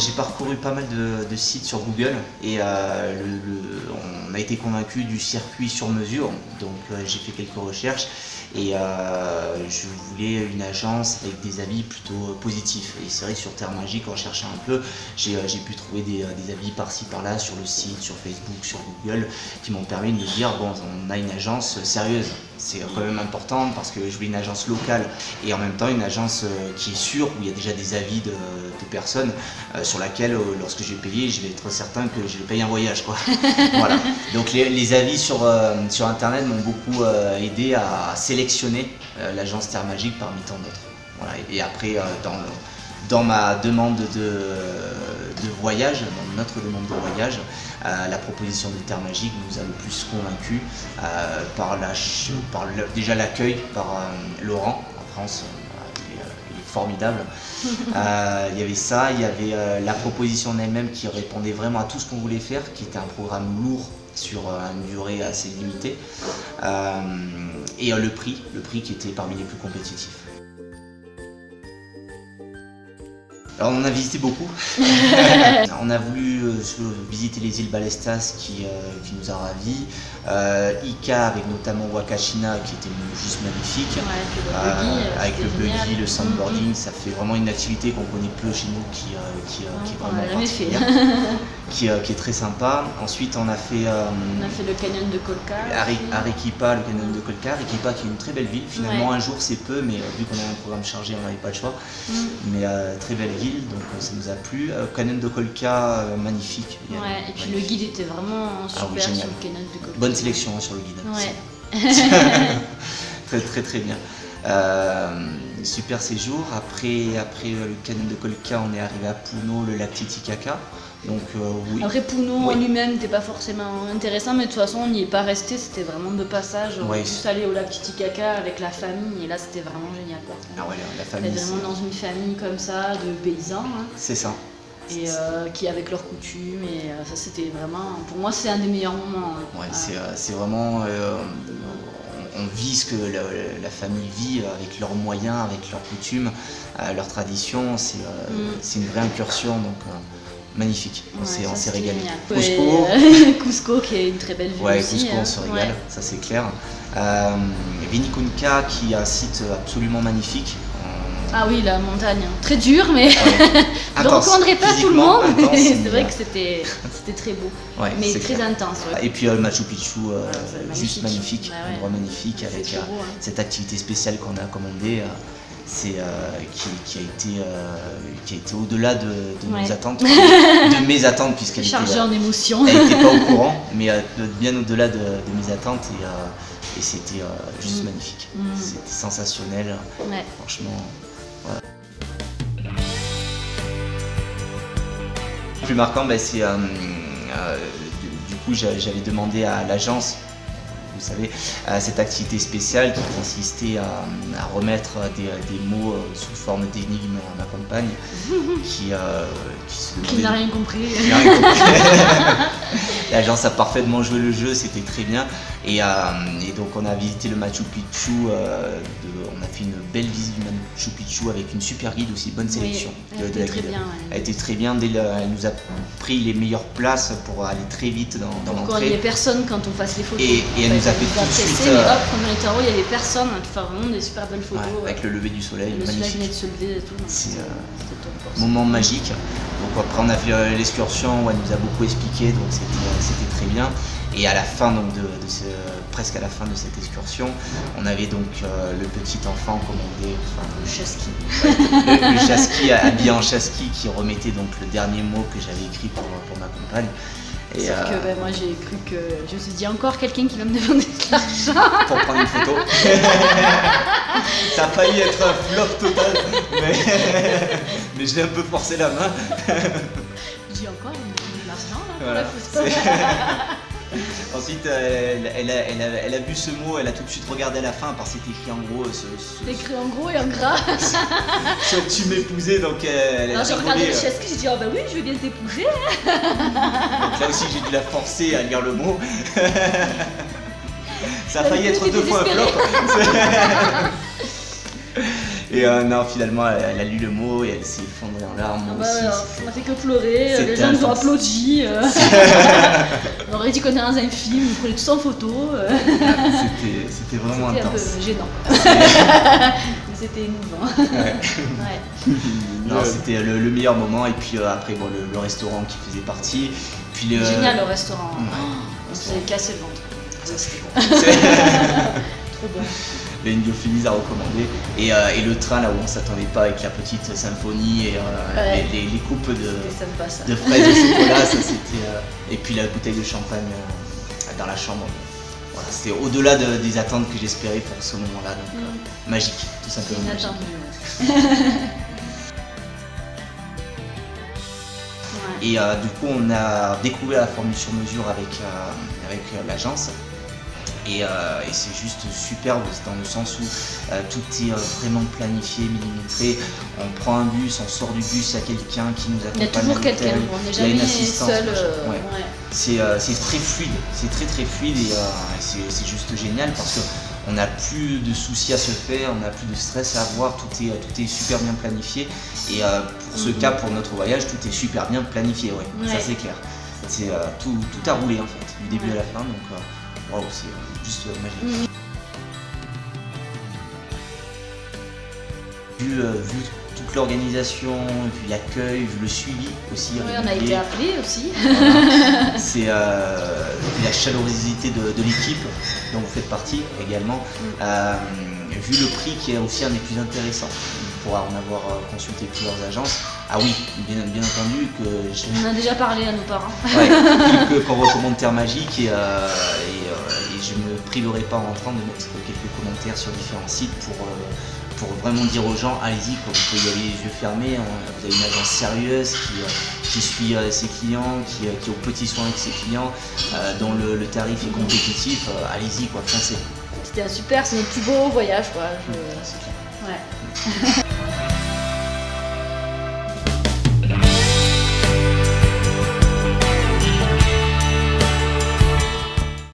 j'ai parcouru pas mal de sites sur Google et on a été convaincu du circuit sur mesure, donc j'ai fait quelques recherches et je voulais une agence avec des avis plutôt positifs. Et c'est vrai que sur Terre Magique, en cherchant un peu, j'ai pu trouver des avis par-ci par-là sur le site, sur Facebook, sur Google, qui m'ont permis de me dire bon, on a une agence sérieuse. C'est quand même important parce que je voulais une agence locale et en même temps une agence qui est sûre, où il y a déjà des avis de personnes sur laquelle lorsque je vais payer, je vais être certain que je vais payer un voyage, quoi. Voilà. Donc les avis sur internet m'ont beaucoup aidé à sélectionner l'agence Terre Magique parmi tant d'autres. Voilà. Et après dans ma demande de voyage, dans notre demande de voyage, la proposition de Terre Magique nous a le plus convaincus déjà l'accueil par Laurent en France. Il est formidable. Il y avait ça, il y avait la proposition en elle-même qui répondait vraiment à tout ce qu'on voulait faire, qui était un programme lourd sur une durée assez limitée, et le prix qui était parmi les plus compétitifs. Alors on a visité beaucoup. On a voulu visiter les îles Ballestas qui nous a ravis. Ica avec notamment Wakashina qui était juste magnifique. Ouais, avec le buggy, le sandboarding, ça fait vraiment une activité qu'on connaît peu chez nous qui est vraiment particulière, qui est très sympa. Ensuite on a fait le canyon de Colca. Arequipa, le canyon de Colca. Arequipa qui est une très belle ville. Finalement un jour c'est peu, mais vu qu'on a un programme chargé on n'avait pas le choix. Mais très belle ville. Donc ça nous a plu. Canyon de Colca, magnifique. Ouais, et puis le guide était vraiment super sur le canyon de Colca. Bonne sélection sur le guide. Ouais. Très très très bien. Super séjour. Après le canyon de Colca, on est arrivé à Puno, le lac Titicaca. Donc oui. Après Puno en lui-même n'était pas forcément intéressant, mais de toute façon on n'y est pas resté, c'était vraiment de passage. On est juste allé au lac Titicaca avec la famille et là c'était vraiment génial. Ah ouais, la famille. C'était vraiment dans une famille comme ça, de paysans. Hein. C'est ça. Et qui avec leurs coutumes, et ça c'était vraiment, pour moi c'est un des meilleurs moments. Ouais, c'est vraiment, on vit ce que la famille vit avec leurs moyens, avec leurs coutumes, leurs traditions, c'est une vraie incursion, donc magnifique, on s'est régalé. Cusco qui est une très belle ville aussi. Cusco on se régale, ça c'est clair. Vinicunca qui est un site absolument magnifique. Ah oui, la montagne, très dure, mais je ne recommanderais pas à tout le monde. C'est vrai que c'était très beau, mais très clair. Intense. Ouais. Et puis le Machu Picchu, juste magnifique, un endroit magnifique avec beau, hein. cette activité spéciale qu'on a commandée, qui a été au-delà de nos attentes, de mes attentes puisqu'elle était chargée en émotions. Elle n'était pas au courant, mais bien au-delà de mes attentes et c'était juste magnifique. C'était sensationnel, franchement. Voilà. Le plus marquant, c'est du coup j'avais demandé à l'agence, vous savez, cette activité spéciale qui consistait à remettre des mots sous forme d'énigmes à ma compagne qui n'a rien compris. L'agence a parfaitement joué le jeu, c'était très bien. Et donc on a visité le Machu Picchu, on a fait une belle visite du Machu Picchu avec une super guide aussi, bonne sélection de la guide. Elle était très bien, elle nous a pris les meilleures places pour aller très vite dans l'entrée. Quand il y avait personne quand on fasse les photos. Et elle nous a fait tout de suite. Mais hop, quand on était en haut, il y avait personne, on a fait vraiment des super belles photos. Avec le lever du soleil, le magnifique. soleil venait de se lever et tout. C'est moment magique. Donc après on a fait l'excursion où elle nous a beaucoup expliqué, donc c'était très bien. Et à la fin donc presque à la fin de cette excursion, on avait donc le petit enfant commandé, le chaski. Le chaski habillé en chaski qui remettait donc le dernier mot que j'avais écrit pour ma compagne. Et sauf que moi j'ai cru que je me suis dit encore quelqu'un qui va me demander de l'argent pour prendre une photo. Ça a failli être un flop total, mais je l'ai un peu forcé la main. Je dis encore, il me demande de l'argent là pour la photo. Ensuite, elle a vu ce mot, elle a tout de suite regardé à la fin, parce que c'était écrit en gros. C'était écrit en gros et en gras. Tu m'épousais, donc elle a Alors j'ai regardé le chaski, j'ai dit oh bah oui, je vais bien t'épouser. Donc là aussi, j'ai dû la forcer à lire le mot. Ça a failli être 2 fois un flop. Et non, finalement, elle a lu le mot et elle s'est effondrée en larmes. Ah bah, on a fait que pleurer, les gens nous ont applaudi. On aurait dit qu'on était dans un film, on prenait tout en photo. C'était vraiment intense. C'était un peu gênant. Mais c'était émouvant. Ouais. Non, c'était le meilleur moment. Et puis après, bon, le restaurant qui faisait partie. Puis génial le restaurant. On s'est cassé le ventre. Ça, c'était bon. Trop bon. L'Indio Feliz a recommandé. Et le train, là où on s'attendait pas, avec la petite symphonie et les coupes de fraises et chocolat, ça c'était. Et puis la bouteille de champagne dans la chambre. Voilà, c'était au-delà des attentes que j'espérais pour ce moment-là. Donc magique, tout simplement. Inattendu. Et du coup, on a découvert la formule sur mesure avec l'agence. Et c'est juste superbe dans le sens où tout est vraiment planifié, millimétré. On prend un bus, on sort du bus, il y a quelqu'un qui nous accompagne. Il y a toujours quelqu'un, on n'est jamais seul. C'est très fluide, c'est très fluide et c'est juste génial parce qu'on n'a plus de soucis à se faire, on n'a plus de stress à avoir, tout est super bien planifié. Et pour ce cas, pour notre voyage, tout est super bien planifié, ça c'est clair. Tout a roulé en fait, du début à la fin. Donc, wow, c'est juste magique. Vu toute l'organisation, vu l'accueil, vu le suivi aussi. Oui, on a été appelés aussi. Voilà. C'est la chaleurosité de l'équipe dont vous faites partie également. Vu le prix qui est aussi un des plus intéressants, pour en avoir consulté plusieurs agences. Ah oui, bien entendu que... On a déjà parlé à nos parents. Qu'on recommande Terre Magique et je ne me priverai pas en rentrant de mettre quelques commentaires sur différents sites pour vraiment dire aux gens, allez-y, vous pouvez y aller les yeux fermés, vous avez une agence sérieuse qui suit ses clients, qui est au petit soin avec ses clients, dont le tarif est compétitif, allez-y, foncez. C'était super, c'est notre plus beau voyage, quoi. C'est clair. Ouais.